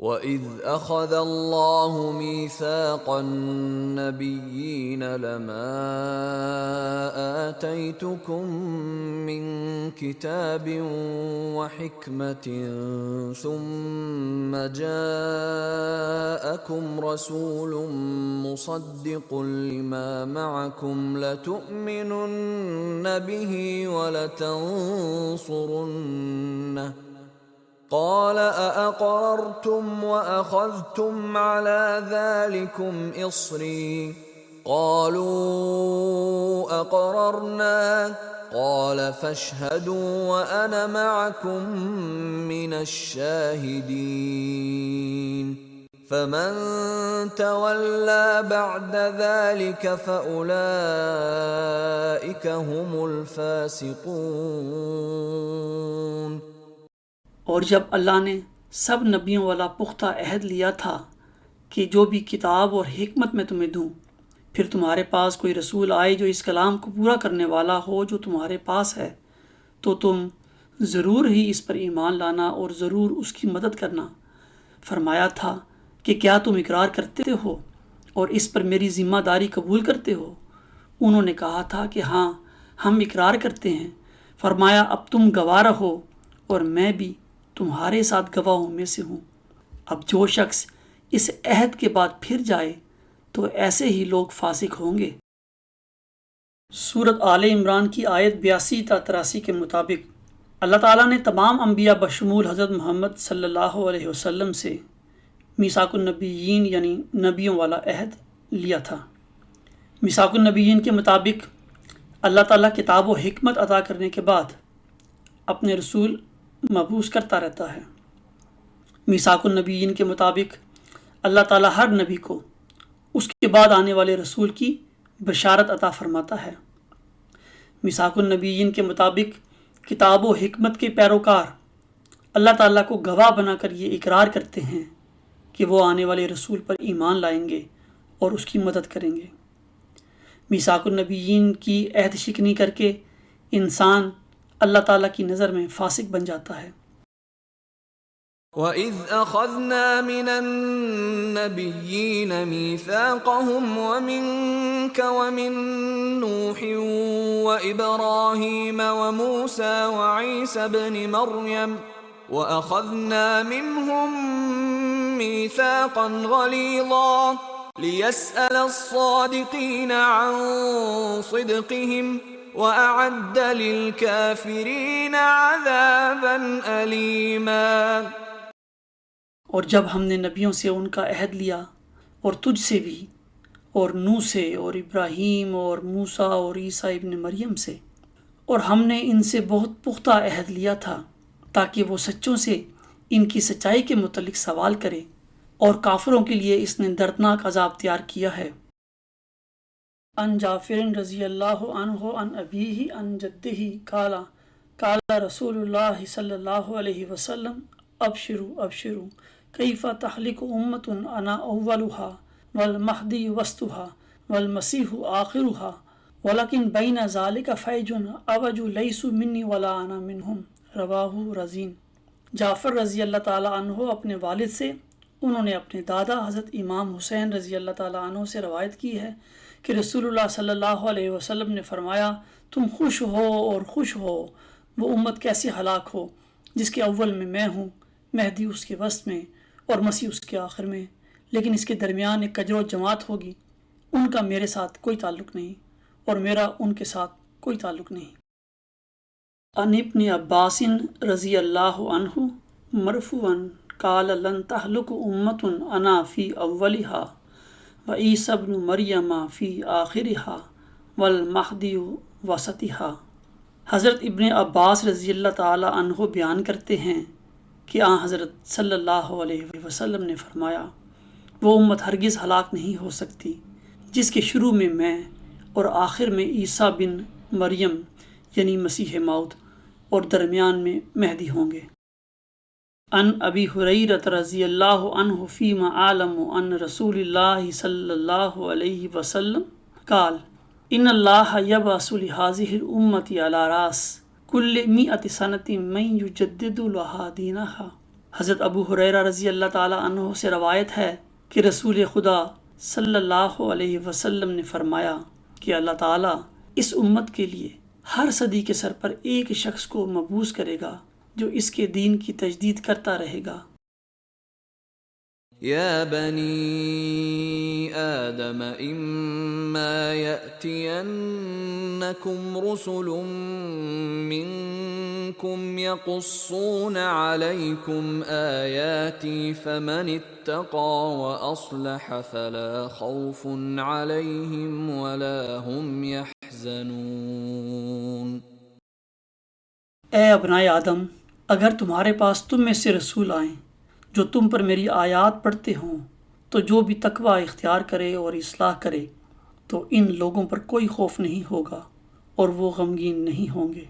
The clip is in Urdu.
وَإِذْ أَخَذَ اللَّهُ مِيثَاقَ النَّبِيِّينَ لَمَا آتَيْتُكُم مِّن كِتَابٍ وَحِكْمَةٍ ثُمَّ جَاءَكُمْ رَسُولٌ مُّصَدِّقٌ لِّمَا مَعَكُمْ لَتُؤْمِنُنَّ بِهِ وَلَتَنصُرُنَّهُ قال أأقررتم وأخذتم على ذلكم إصري قالوا أقررنا قال فاشهدوا وأنا معكم من الشاهدين فمن تولى بعد ذلك فأولئك هم الفاسقون۔ اور جب اللہ نے سب نبیوں والا پختہ عہد لیا تھا کہ جو بھی کتاب اور حکمت میں تمہیں دوں، پھر تمہارے پاس کوئی رسول آئے جو اس کلام کو پورا کرنے والا ہو جو تمہارے پاس ہے، تو تم ضرور ہی اس پر ایمان لانا اور ضرور اس کی مدد کرنا۔ فرمایا تھا کہ کیا تم اقرار کرتے ہو اور اس پر میری ذمہ داری قبول کرتے ہو؟ انہوں نے کہا تھا کہ ہاں، ہم اقرار کرتے ہیں۔ فرمایا اب تم گواہ رہو اور میں بھی تمہارے ساتھ گواہوں میں سے ہوں۔ اب جو شخص اس عہد کے بعد پھر جائے تو ایسے ہی لوگ فاسق ہوں گے۔ سورۃ آل عمران کی آیت 82 تا 83 کے مطابق اللہ تعالیٰ نے تمام انبیاء بشمول حضرت محمد صلی اللہ علیہ وسلم سے میثاق النبیین یعنی نبیوں والا عہد لیا تھا۔ میثاق النبیین کے مطابق اللہ تعالیٰ کتاب و حکمت عطا کرنے کے بعد اپنے رسول مبعوث کرتا رہتا ہے۔ میثاق النبیین کے مطابق اللہ تعالیٰ ہر نبی کو اس کے بعد آنے والے رسول کی بشارت عطا فرماتا ہے۔ میثاق النبیین کے مطابق کتاب و حکمت کے پیروکار اللہ تعالیٰ کو گواہ بنا کر یہ اقرار کرتے ہیں کہ وہ آنے والے رسول پر ایمان لائیں گے اور اس کی مدد کریں گے۔ میثاق النبیین کی عہد شکنی کر کے انسان اللہ تعالیٰ کی نظر میں فاسق بن جاتا ہے۔ وَإِذْ أَخَذْنَا مِنَ النَّبِيِّينَ مِيثَاقَهُمْ وَمِنْكَ وَمِنْ نُوحٍ وَإِبْرَاهِيمَ وَمُوسَى وَعِيسَى ابْنِ مَرْيَمَ وَأَخَذْنَا مِنْهُمْ مِيثَاقًا غَلِيظًا لِيَسْأَلَ الصَّادِقِينَ عَنْ صِدْقِهِمْ وَأَعَدَّ لِلْكَافِرِينَ عَذَابًا أَلِيمًا۔ اور جب ہم نے نبیوں سے ان کا عہد لیا اور تجھ سے بھی اور نوح سے اور ابراہیم اور موسیٰ اور عیسیٰ ابن مریم سے، اور ہم نے ان سے بہت پختہ عہد لیا تھا تاکہ وہ سچوں سے ان کی سچائی کے متعلق سوال کرے، اور کافروں کے لیے اس نے دردناک عذاب تیار کیا ہے۔ عن جعفر رضی اللہ عنہ عن ابیہ عن جدہ قال قال رسول اللہ صلی اللہ علیہ وسلم ابشروا ابشروا کیف تحلک امت انا اولها والمہدی وسطها والمسیح آخرها ولکن بین ذلک فیج اوج لیس منی ولا انا منہم، رواہ رزین۔ جعفر رضی اللہ تعالیٰ عنہ اپنے والد سے، انہوں نے اپنے دادا حضرت امام حسین رضی اللہ تعالیٰ عنہ سے روایت کی ہے کہ رسول اللہ صلی اللہ علیہ وسلم نے فرمایا، تم خوش ہو اور خوش ہو وہ امت کیسے ہلاک ہو جس کے اول میں میں ہوں، مہدی اس کے وسط میں اور مسیح اس کے آخر میں، لیکن اس کے درمیان ایک کجرو جماعت ہوگی، ان کا میرے ساتھ کوئی تعلق نہیں اور میرا ان کے ساتھ کوئی تعلق نہیں۔ عن ابن عباس رضی اللہ عنہ مرفوعا قال لن تهلك امت انا فی اولها وعیسی ابن مریم فی آخرها والمہدی وسطها۔ حضرت ابن عباس رضی اللہ تعالی عنہ بیان کرتے ہیں کہ حضرت صلی اللہ علیہ وسلم نے فرمایا، وہ امت ہرگز ہلاک نہیں ہو سکتی جس کے شروع میں اور آخر میں عیسیٰ بن مریم یعنی مسیح موعود اور درمیان میں مہدی ہوں گے۔ عن ابی ہریرہ رضی اللہ عنہ فیما اعلم عن رسول اللہ صلی اللہ علیہ وسلم قال ان اللہ یبعث لهذه الامة على راس كل 100 سنة من يجدد لها دینها حضرت ابو ہریرہ رضی اللہ تعالی عنہ سے روایت ہے کہ رسول خدا صلی اللہ علیہ وسلم نے فرمایا کہ اللہ تعالیٰ اس امت کے لیے ہر صدی کے سر پر ایک شخص کو مبعوث کرے گا جو اس کے دین کی تجدید کرتا رہے گا۔ يا بني آدم إما يأتينكم رسل منكم يقصون عليكم آياتي فمن اتقى وأصلح فلا خوف عليهم ولا هم يحزنون۔ اے ابنائے آدم، اگر تمہارے پاس تم میں سے رسول آئیں جو تم پر میری آیات پڑھتے ہوں تو جو بھی تقوی اختیار کرے اور اصلاح کرے تو ان لوگوں پر کوئی خوف نہیں ہوگا اور وہ غمگین نہیں ہوں گے۔